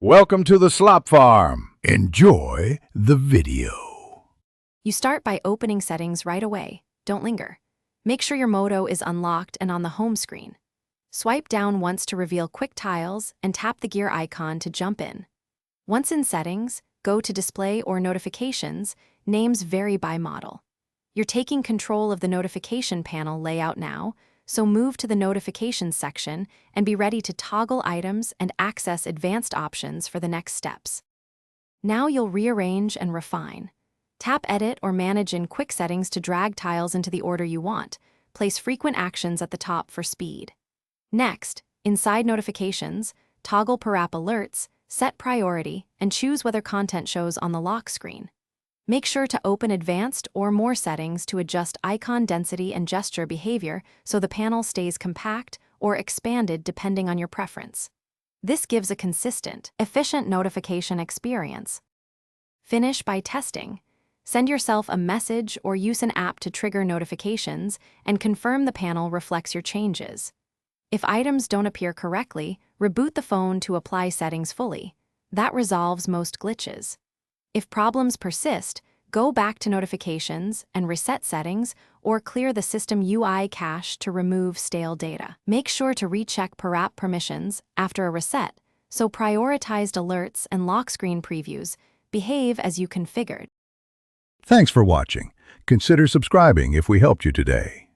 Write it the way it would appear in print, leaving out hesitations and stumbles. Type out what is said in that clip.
Welcome to the Slop Farm. Enjoy the video. You start by opening settings right away. Don't linger. Make sure your Moto is unlocked and on the home screen. Swipe down once to reveal quick tiles and tap the gear icon to jump in. Once in settings, go to Display or Notifications. Names vary by model. You're taking control of the notification panel layout now, so move to the Notifications section and be ready to toggle items and access advanced options for the next steps. Now you'll rearrange and refine. Tap Edit or Manage in quick settings to drag tiles into the order you want. Place frequent actions at the top for speed. Next, inside Notifications, toggle per app alerts, set priority, and choose whether content shows on the lock screen. Make sure to open Advanced or More settings to adjust icon density and gesture behavior so the panel stays compact or expanded depending on your preference. This gives a consistent, efficient notification experience. Finish by testing. Send yourself a message or use an app to trigger notifications and confirm the panel reflects your changes. If items don't appear correctly, reboot the phone to apply settings fully. That resolves most glitches. If problems persist, go back to Notifications and reset settings or clear the system UI cache to remove stale data. Make sure to recheck per app permissions after a reset, so prioritized alerts and lock screen previews behave as you configured. Thanks for watching. Consider subscribing if we helped you today.